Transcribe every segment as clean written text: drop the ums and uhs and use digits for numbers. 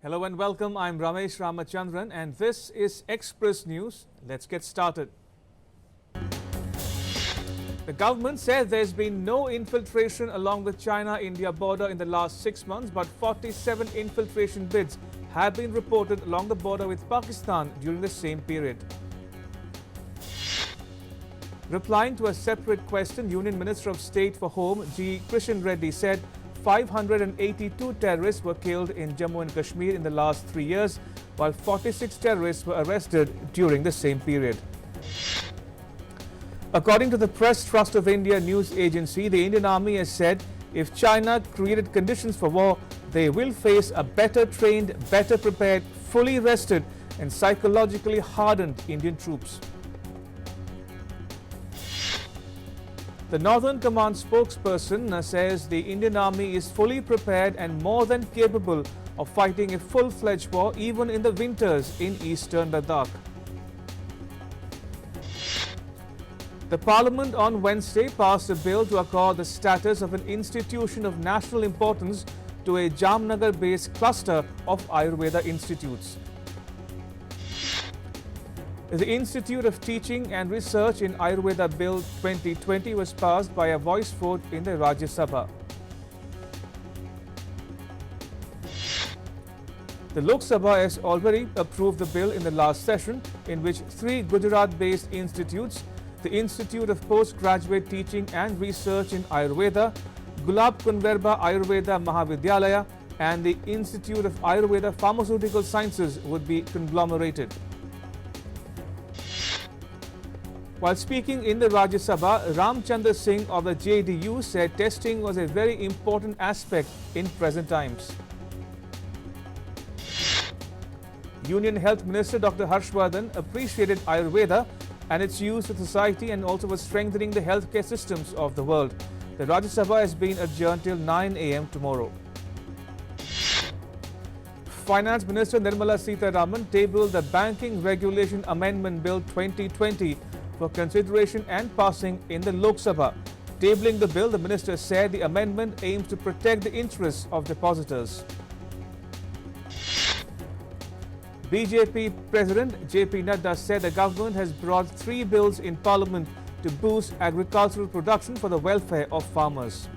Hello and welcome. I'm Ramesh Ramachandran and this is Express News. Let's get started. The government said there's been no infiltration along the China-India border in the last 6 months, but 47 infiltration bids have been reported along the border with Pakistan during the same period. Replying to a separate question, Union Minister of State for Home G. Krishan Reddy said 582 terrorists were killed in Jammu and Kashmir in the last 3 years, while 46 terrorists were arrested during the same period. According to the Press Trust of India news agency, the Indian Army has said if China created conditions for war, they will face a better trained, better prepared, fully rested and psychologically hardened Indian troops. The Northern Command spokesperson says the Indian Army is fully prepared and more than capable of fighting a full-fledged war even in the winters in eastern Ladakh. The Parliament on Wednesday passed a bill to accord the status of an institution of national importance to a Jamnagar-based cluster of Ayurveda institutes. The Institute of Teaching and Research in Ayurveda Bill 2020 was passed by a voice vote in the Rajya Sabha. The Lok Sabha has already approved the bill in the last session, in which 3 Gujarat-based institutes, the Institute of Postgraduate Teaching and Research in Ayurveda, Gulab Kunverba Ayurveda Mahavidyalaya, and the Institute of Ayurveda Pharmaceutical Sciences would be conglomerated. While speaking in the Rajya Sabha, Ramchandra Singh of the JDU said testing was a very important aspect in present times. Union Health Minister Dr. Harshvardhan appreciated Ayurveda and its use with society and also was strengthening the healthcare systems of the world. The Rajya Sabha has been adjourned till 9 a.m. tomorrow. Finance Minister Nirmala Sitharaman tabled the Banking Regulation Amendment Bill 2020 for consideration and passing in the Lok Sabha. Tabling the bill, the minister said the amendment aims to protect the interests of depositors. BJP President JP Nadda said the government has brought 3 bills in Parliament to boost agricultural production for the welfare of farmers.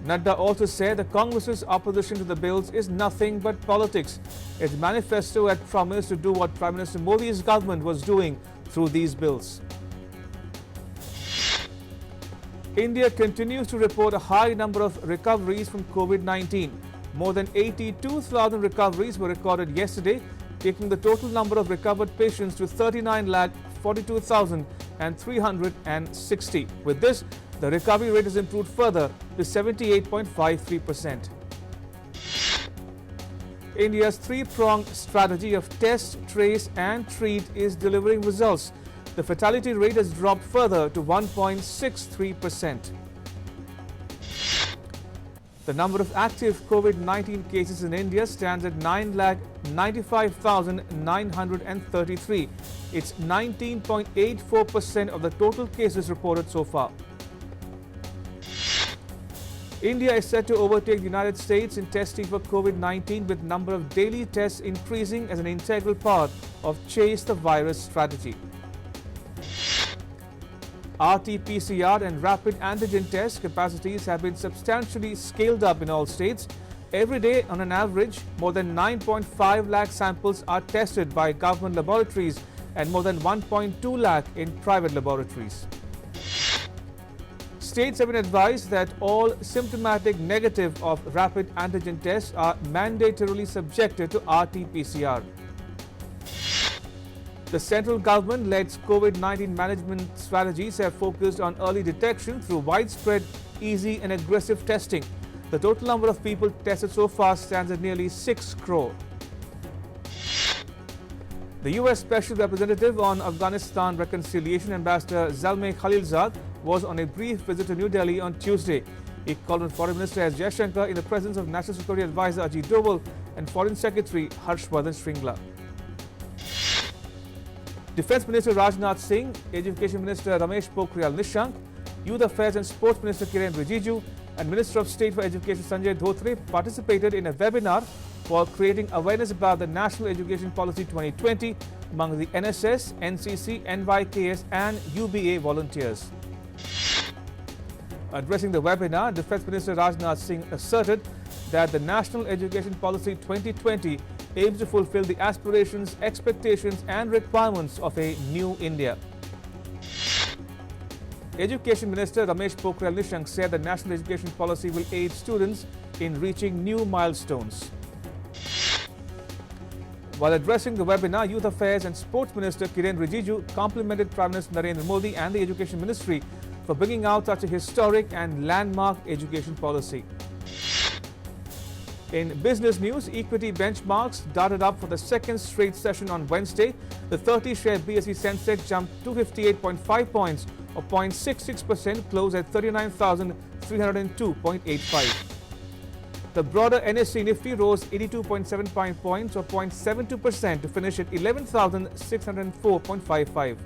Nadda also said the Congress's opposition to the bills is nothing but politics. Its manifesto had promised to do what Prime Minister Modi's government was doing through these bills. India continues to report a high number of recoveries from COVID-19. More than 82,000 recoveries were recorded yesterday, taking the total number of recovered patients to 39,42,360. With this, the recovery rate has improved further to 78.53%. India's 3-pronged strategy of test, trace and treat is delivering results. The fatality rate has dropped further to 1.63%. The number of active COVID-19 cases in India stands at 9,95,933. It's 19.84% of the total cases reported so far. India is set to overtake the United States in testing for COVID-19, with number of daily tests increasing as an integral part of Chase the Virus strategy. RT-PCR and rapid antigen test capacities have been substantially scaled up in all states. Every day, on an average, more than 9.5 lakh samples are tested by government laboratories and more than 1.2 lakh in private laboratories. States have been advised that all symptomatic negative of rapid antigen tests are mandatorily subjected to RT-PCR. The central government-led COVID-19 management strategies have focused on early detection through widespread, easy and aggressive testing. The total number of people tested so far stands at nearly 6 crore. The U.S. Special Representative on Afghanistan Reconciliation, Ambassador Zalmay Khalilzad, was on a brief visit to New Delhi on Tuesday. He called on Foreign Minister S. Jaishankar in the presence of National Security Advisor Ajit Doval and Foreign Secretary Harshvardhan Shringla. Defence Minister Rajnath Singh, Education Minister Ramesh Pokhriyal Nishank, Youth Affairs and Sports Minister Kiren Rijiju and Minister of State for Education Sanjay Dhotre participated in a webinar for creating awareness about the National Education Policy 2020 among the NSS, NCC, NYKS and UBA volunteers. Addressing the webinar, Defence Minister Rajnath Singh asserted that the National Education Policy 2020 aims to fulfill the aspirations, expectations and requirements of a new India. Education Minister Ramesh Pokhriyal Nishank said the National Education Policy will aid students in reaching new milestones. While addressing the webinar, Youth Affairs and Sports Minister Kiren Rijiju complimented Prime Minister Narendra Modi and the Education Ministry for bringing out such a historic and landmark education policy. In business news, equity benchmarks darted up for the second straight session on Wednesday. The 30-share BSE Sensex jumped 258.5 points or 0.66%, closed at 39,302.85. The broader NSE Nifty rose 82.75 points or 0.72% to finish at 11,604.55.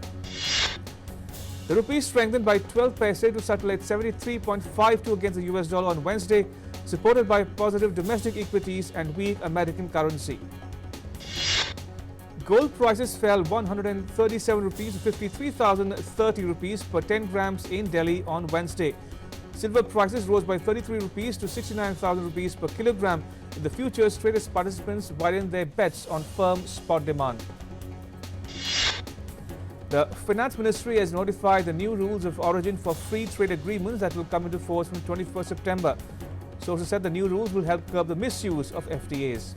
The rupee strengthened by 12 paise to settle at 73.52 against the US dollar on Wednesday, supported by positive domestic equities and weak American currency. Gold prices fell 137 rupees to 53,030 rupees per 10 grams in Delhi on Wednesday. Silver prices rose by 33 rupees to 69,000 rupees per kilogram in the futures traders participants widened their bets on firm spot demand. The Finance Ministry has notified the new rules of origin for free trade agreements that will come into force from 21st September. Sources said the new rules will help curb the misuse of FTAs.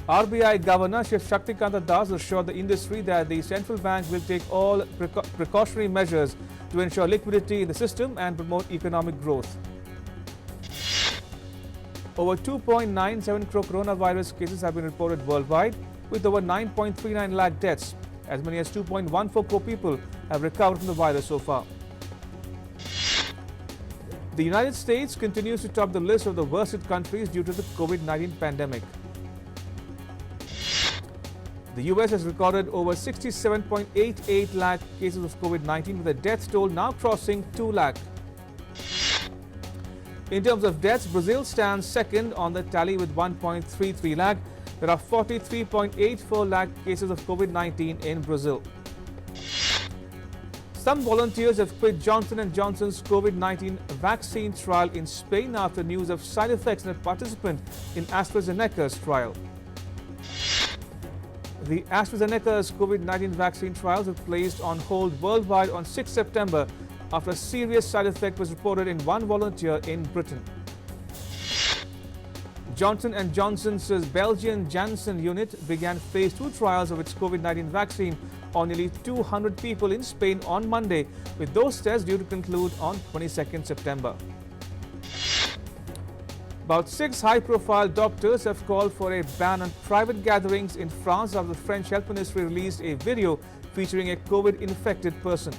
RBI Governor Shiv Shaktikanta Das assured the industry that the central bank will take all precautionary measures to ensure liquidity in the system and promote economic growth. Over 2.97 crore coronavirus cases have been reported worldwide, with over 9.39 lakh deaths. As many as 2.14 crore people have recovered from the virus so far. The United States continues to top the list of the worst hit countries due to the COVID-19 pandemic. The US has recorded over 67.88 lakh cases of COVID-19, with the death toll now crossing 2 lakh. In terms of deaths, Brazil stands second on the tally with 1.33 lakh. There are 43.84 lakh cases of COVID-19 in Brazil. Some volunteers have quit Johnson & Johnson's COVID-19 vaccine trial in Spain after news of side effects in a participant in AstraZeneca's trial. The AstraZeneca's COVID-19 vaccine trials were placed on hold worldwide on 6 September after a serious side effect was reported in one volunteer in Britain. Johnson & Johnson's Belgian Janssen unit began phase 2 trials of its COVID-19 vaccine on nearly 200 people in Spain on Monday, with those tests due to conclude on 22nd September. About 6 high-profile doctors have called for a ban on private gatherings in France after the French Health Ministry released a video featuring a COVID-infected person.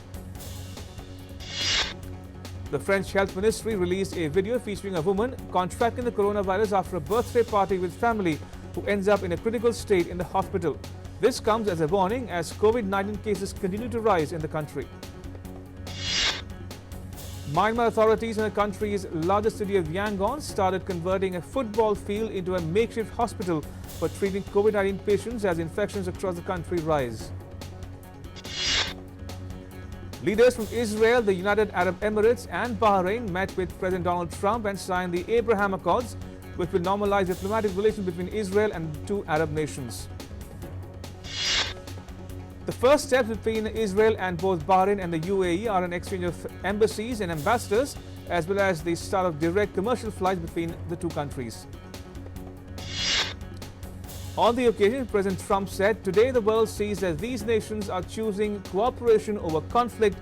The French Health Ministry released a video featuring a woman contracting the coronavirus after a birthday party with family who ends up in a critical state in the hospital. This comes as a warning as COVID-19 cases continue to rise in the country. Myanmar authorities in the country's largest city of Yangon started converting a football field into a makeshift hospital for treating COVID-19 patients as infections across the country rise. Leaders from Israel, the United Arab Emirates and Bahrain met with President Donald Trump and signed the Abraham Accords, which will normalize diplomatic relations between Israel and the two Arab nations. The first steps between Israel and both Bahrain and the UAE are an exchange of embassies and ambassadors, as well as the start of direct commercial flights between the two countries. On the occasion, President Trump said, "Today the world sees that these nations are choosing cooperation over conflict,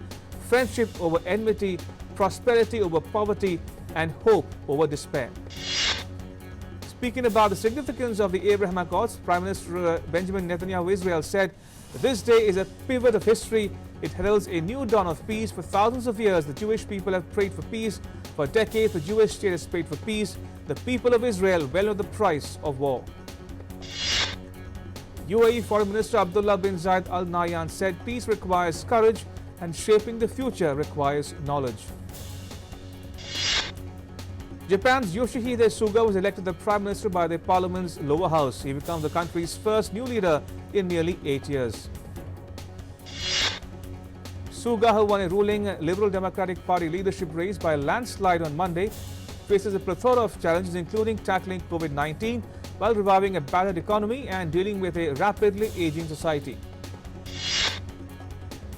friendship over enmity, prosperity over poverty, and hope over despair." Speaking about the significance of the Abraham Accords, Prime Minister Benjamin Netanyahu of Israel said, "This day is a pivot of history. It heralds a new dawn of peace. For thousands of years, the Jewish people have prayed for peace. For decades, the Jewish state has prayed for peace. The people of Israel well know the price of war." UAE Foreign Minister Abdullah bin Zayed Al Nahyan said, "Peace requires courage and shaping the future requires knowledge." Japan's Yoshihide Suga was elected the Prime Minister by the Parliament's lower house. He becomes the country's first new leader in nearly 8 years. Suga, who won a ruling Liberal Democratic Party leadership race by a landslide on Monday, faces a plethora of challenges including tackling COVID-19 while reviving a battered economy and dealing with a rapidly aging society.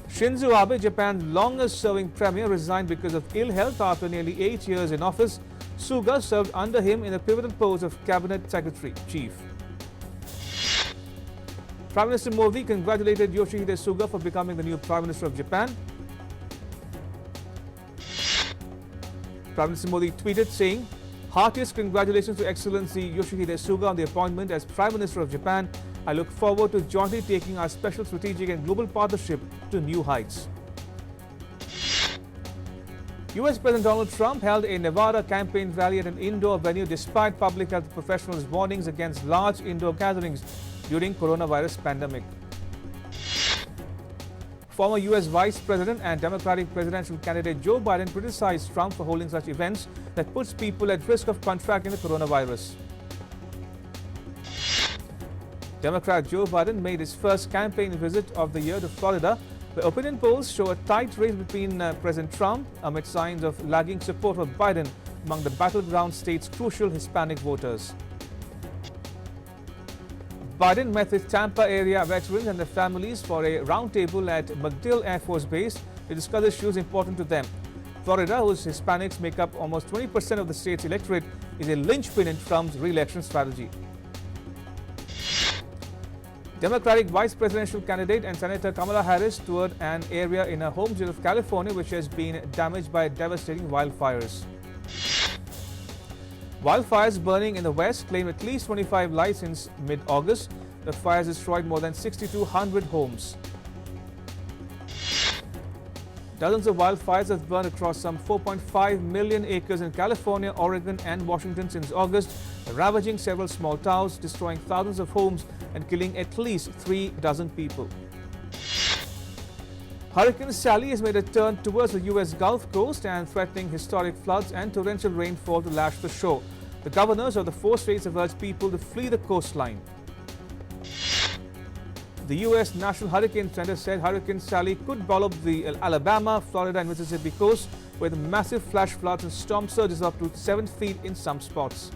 Shinzo Abe, Japan's longest-serving premier, resigned because of ill health after nearly 8 years in office. Suga served under him in the pivotal post of Cabinet Secretary-Chief. Prime Minister Modi congratulated Yoshihide Suga for becoming the new Prime Minister of Japan. Prime Minister Modi tweeted saying, "Heartiest congratulations to Excellency Yoshihide Suga on the appointment as Prime Minister of Japan. I look forward to jointly taking our special strategic and global partnership to new heights." US President Donald Trump held a Nevada campaign rally at an indoor venue despite public health professionals' warnings against large indoor gatherings during coronavirus pandemic. Former US Vice President and Democratic presidential candidate Joe Biden criticized Trump for holding such events that puts people at risk of contracting the coronavirus. Democrat Joe Biden made his first campaign visit of the year to Florida, where opinion polls show a tight race between President Trump amid signs of lagging support for Biden among the battleground state's crucial Hispanic voters. Biden met with Tampa area veterans and their families for a roundtable at MacDill Air Force Base to discuss issues important to them. Florida, whose Hispanics make up almost 20% of the state's electorate, is a linchpin in Trump's re-election strategy. Democratic vice presidential candidate and Senator Kamala Harris toured an area in her home state of California which has been damaged by devastating wildfires. Wildfires burning in the west claimed at least 25 lives since mid-August. The fires destroyed more than 6,200 homes. Dozens of wildfires have burned across some 4.5 million acres in California, Oregon and Washington since August, ravaging several small towns, destroying thousands of homes and killing at least 36 people. Hurricane Sally has made a turn towards the U.S. Gulf Coast and threatening historic floods and torrential rainfall to lash the shore. The governors of the 4 states have urged people to flee the coastline. The U.S. National Hurricane Center said Hurricane Sally could blow the Alabama, Florida and Mississippi coast with massive flash floods and storm surges up to 7 feet in some spots.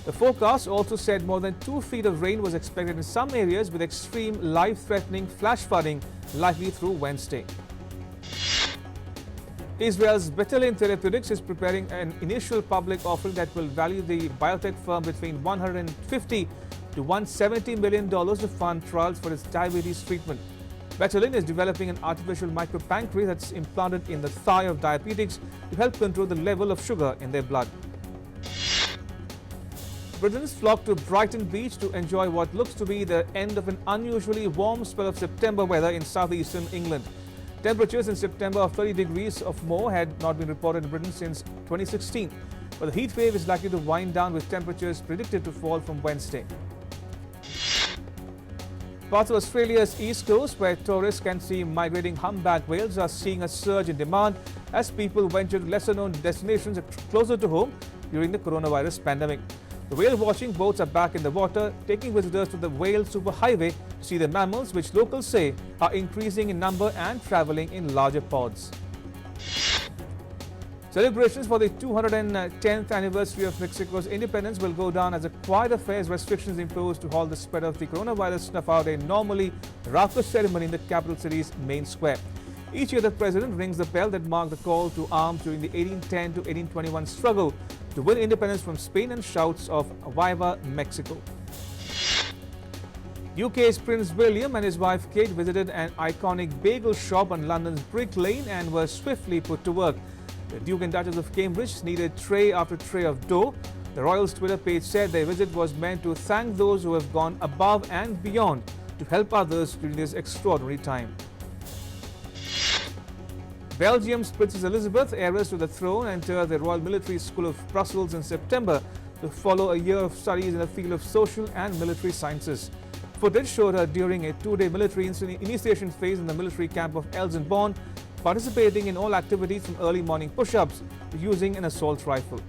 The forecast also said more than 2 feet of rain was expected in some areas with extreme life-threatening flash flooding likely through Wednesday. Israel's Betelim Therapeutics is preparing an initial public offering that will value the biotech firm between $150 to $170 million to fund trials for its diabetes treatment. Betelim is developing an artificial micropancreas that's implanted in the thigh of diabetics to help control the level of sugar in their blood. Britons flock to Brighton Beach to enjoy what looks to be the end of an unusually warm spell of September weather in southeastern England. Temperatures in September of 30 degrees or more had not been reported in Britain since 2016, but the heat wave is likely to wind down with temperatures predicted to fall from Wednesday. Parts of Australia's east coast, where tourists can see migrating humpback whales, are seeing a surge in demand as people venture to lesser-known destinations closer to home during the coronavirus pandemic. The whale-watching boats are back in the water, taking visitors to the Whale Superhighway to see the mammals, which locals say are increasing in number and traveling in larger pods. Celebrations for the 210th anniversary of Mexico's independence will go down as a quiet affair as restrictions imposed to halt the spread of the coronavirus snuff out a normally raucous ceremony in the capital city's main square. Each year, the president rings the bell that marked the call to arms during the 1810 to 1821 struggle to win independence from Spain and shouts of "Viva Mexico." UK's Prince William and his wife Kate visited an iconic bagel shop on London's Brick Lane and were swiftly put to work. The Duke and Duchess of Cambridge needed tray after tray of dough. The royals' Twitter page said their visit was meant to thank those who have gone above and beyond to help others during this extraordinary time. Belgium's Princess Elizabeth, heiress to the throne, entered the Royal Military School of Brussels in September to follow a year of studies in the field of social and military sciences. Footage showed her during a 2-day military initiation phase in the military camp of Elsenborn, participating in all activities from early morning push-ups to using an assault rifle.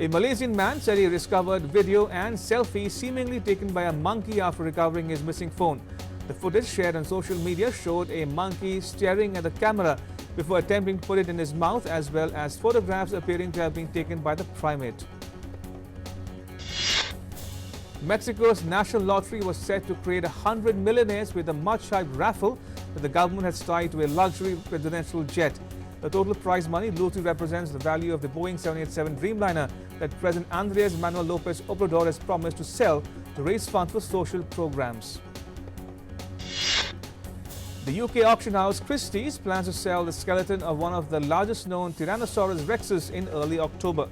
A Malaysian man said he discovered video and selfies seemingly taken by a monkey after recovering his missing phone. The footage shared on social media showed a monkey staring at the camera before attempting to put it in his mouth, as well as photographs appearing to have been taken by the primate. Mexico's national lottery was set to create 100 millionaires with a much-hyped raffle that the government has tied to a luxury presidential jet. The total prize money loosely represents the value of the Boeing 787 Dreamliner that President Andres Manuel Lopez Obrador has promised to sell to raise funds for social programs. The UK auction house Christie's plans to sell the skeleton of one of the largest known Tyrannosaurus rexes in early October.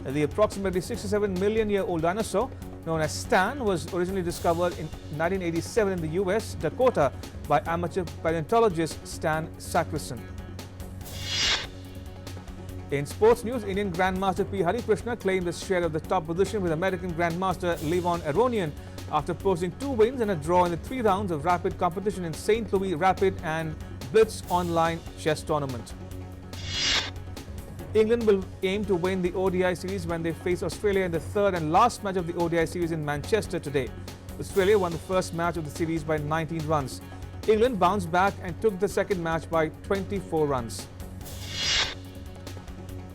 The approximately 67-million-year-old dinosaur, known as Stan, was originally discovered in 1987 in the US, Dakota, by amateur paleontologist Stan Sacrison. In sports news, Indian Grandmaster P. Harikrishna claimed his share of the top position with American Grandmaster Levon Aronian after posting 2 wins and a draw in the 3 rounds of rapid competition in St. Louis Rapid and Blitz online chess tournament. England will aim to win the ODI series when they face Australia in the third and last match of the ODI series in Manchester today. Australia won the first match of the series by 19 runs. England bounced back and took the second match by 24 runs.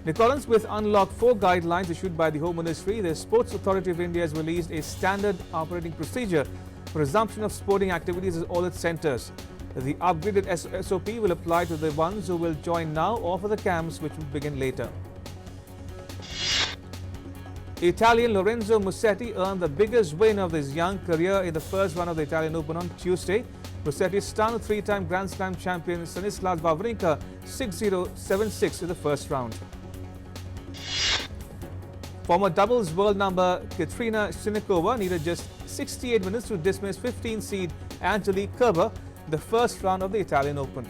In accordance with Unlock 4 guidelines issued by the Home Ministry, the Sports Authority of India has released a standard operating procedure for resumption of sporting activities at all its centres. The upgraded SOP will apply to the ones who will join now or for the camps which will begin later. Italian Lorenzo Musetti earned the biggest win of his young career in the first round of the Italian Open on Tuesday. Musetti stunned 3-time Grand Slam champion Stanislas Wawrinka 6-0, 7-6 in the first round. Former doubles world number Katerina Siniakova needed just 68 minutes to dismiss 15-seed Angelique Kerber in the first round of the Italian Open.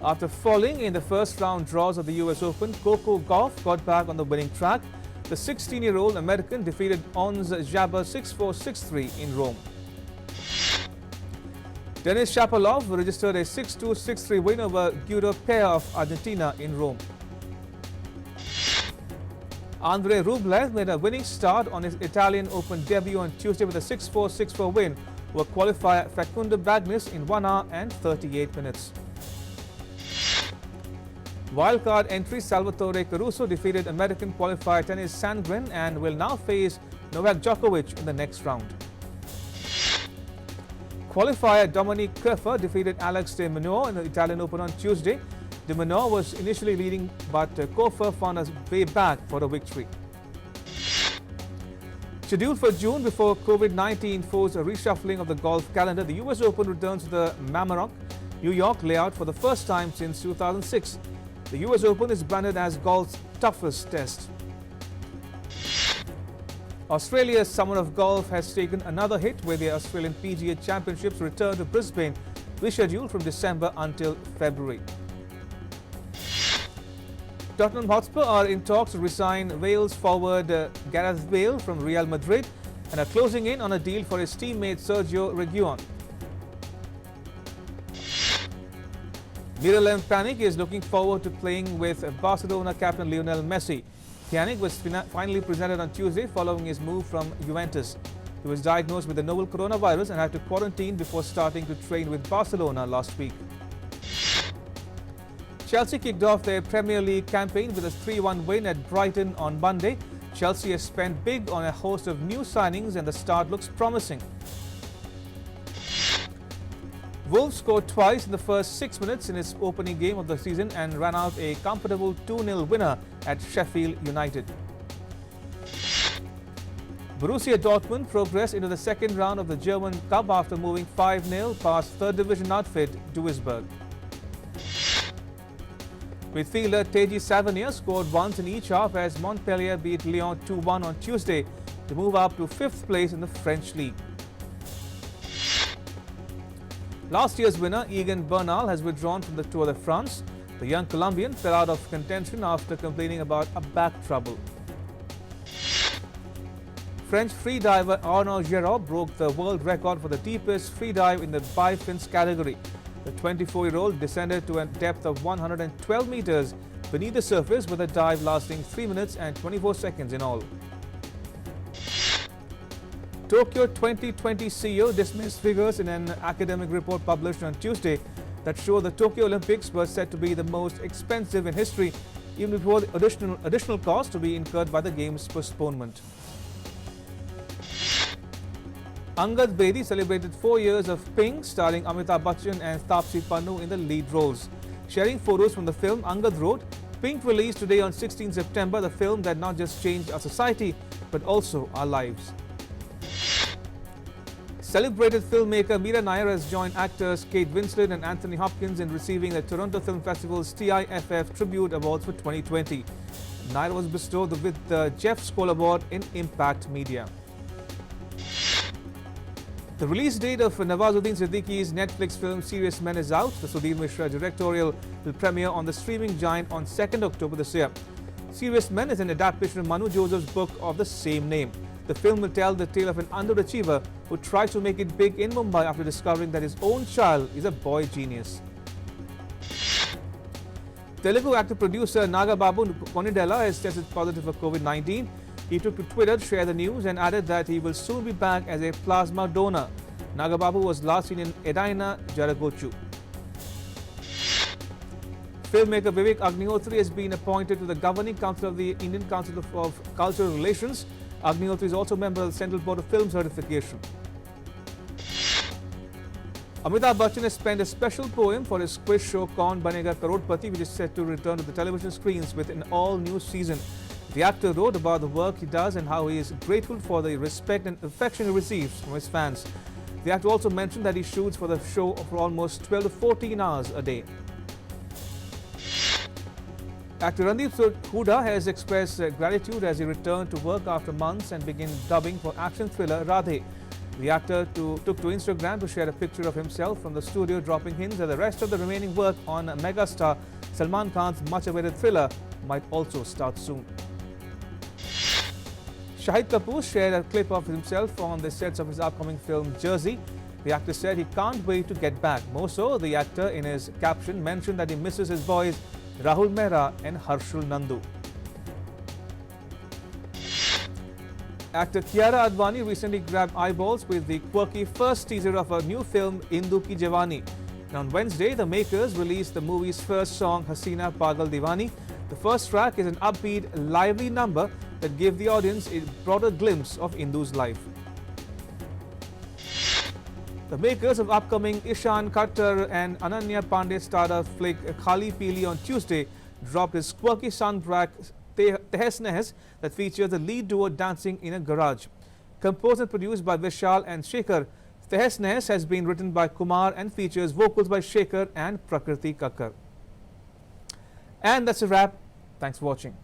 After falling in the first round draws of the US Open, Coco Gauff got back on the winning track. The 16-year-old American defeated Ons Jabeur 6-4, 6-3 in Rome. Denis Shapovalov registered a 6-2, 6-3 win over Guido Pea of Argentina in Rome. Andrei Rublev made a winning start on his Italian Open debut on Tuesday with a 6-4, 6-4 win over qualifier Facundo Bagnis in 1 hour and 38 minutes. Wildcard entry Salvatore Caruso defeated American qualifier Tennys Sandgren and will now face Novak Djokovic in the next round. Qualifier Dominic Koepfer defeated Alex de Minaur in the Italian Open on Tuesday. De Minaur was initially leading, but Koepfer found his way back for the victory. Scheduled for June before COVID-19 forced a reshuffling of the golf calendar, the US Open returns to the Mamaroneck, New York layout for the first time since 2006. The US Open is branded as golf's toughest test. Australia's summer of golf has taken another hit with the Australian PGA Championships return to Brisbane, rescheduled from December until February. Tottenham Hotspur are in talks to resign Wales forward Gareth Bale from Real Madrid and are closing in on a deal for his teammate Sergio Reguilon. Miralem Pjanic is looking forward to playing with Barcelona captain Lionel Messi. Pjanic was finally presented on Tuesday following his move from Juventus. He was diagnosed with the novel coronavirus and had to quarantine before starting to train with Barcelona last week. Chelsea kicked off their Premier League campaign with a 3-1 win at Brighton on Monday. Chelsea has spent big on a host of new signings and the start looks promising. Wolves scored twice in the first 6 minutes in its opening game of the season and ran out a comfortable 2-0 winner at Sheffield United. Borussia Dortmund progressed into the second round of the German Cup after moving 5-0 past third division outfit Duisburg. Midfielder Teji Savanier scored once in each half as Montpellier beat Lyon 2-1 on Tuesday to move up to 5th place in the French league. Last year's winner Egan Bernal has withdrawn from the Tour de France. The young Colombian fell out of contention after complaining about a back trouble. French free diver Arnaud Giraud broke the world record for the deepest free dive in the bifins category. The 24-year-old descended to a depth of 112 meters beneath the surface with a dive lasting 3 minutes and 24 seconds in all. Tokyo 2020 CEO dismissed figures in an academic report published on Tuesday that show the Tokyo Olympics were said to be the most expensive in history, even before the additional cost to be incurred by the game's postponement. Angad Bedi celebrated 4 years of Pink, starring Amitabh Bachchan and Taapsee Pannu in the lead roles. Sharing photos from the film, Angad wrote, "Pink released today on 16 September, the film that not just changed our society, but also our lives." Celebrated filmmaker Meera Nair has joined actors Kate Winslet and Anthony Hopkins in receiving the Toronto Film Festival's TIFF Tribute Awards for 2020. Nair was bestowed with the Jeff Skoll Award in Impact Media. The release date of Nawazuddin Siddiqui's Netflix film Serious Men is out. The Sudhir Mishra directorial will premiere on the streaming giant on 2nd October this year. Serious Men is an adaptation of Manu Joseph's book of the same name. The film will tell the tale of an underachiever who tries to make it big in Mumbai after discovering that his own child is a boy genius. Telugu actor-producer Nagababu Konidela has tested positive for COVID-19. He took to Twitter to share the news and added that he will soon be back as a plasma donor. Nagababu was last seen in Edaina, Jaragochu. Filmmaker Vivek Agnihotri has been appointed to the Governing Council of the Indian Council of Cultural Relations. Agnihotri is also a member of the Central Board of Film Certification. Amitabh Bachchan has penned a special poem for his quiz show Kaun Banega Karodpati, which is set to return to the television screens with an all-new season. The actor wrote about the work he does and how he is grateful for the respect and affection he receives from his fans. The actor also mentioned that he shoots for the show for almost 12 to 14 hours a day. Actor Randeep Hooda has expressed gratitude as he returned to work after months and began dubbing for action thriller Radhe. The actor took to Instagram to share a picture of himself from the studio, dropping hints that the rest of the remaining work on megastar Salman Khan's much-awaited thriller might also start soon. Shahid Kapoor shared a clip of himself on the sets of his upcoming film Jersey. The actor said he can't wait to get back. More so, the actor in his caption mentioned that he misses his boys Rahul Mehra and Harshul Nandu. Actor Kiara Advani recently grabbed eyeballs with the quirky first teaser of her new film Indu Ki Jawani. And on Wednesday, the makers released the movie's first song Hasina Pagal Diwani. The first track is an upbeat, lively number that gave the audience a broader glimpse of Indu's life. The makers of upcoming Ishan Khattar and Ananya Pandey starter flick Khali Pili on Tuesday dropped his quirky soundtrack Tehes Nehes that features the lead duo dancing in a garage. Composed and produced by Vishal and Shekhar, Tehes Nehes has been written by Kumar and features vocals by Shekhar and Prakriti Kakkar. And that's a wrap. Thanks for watching.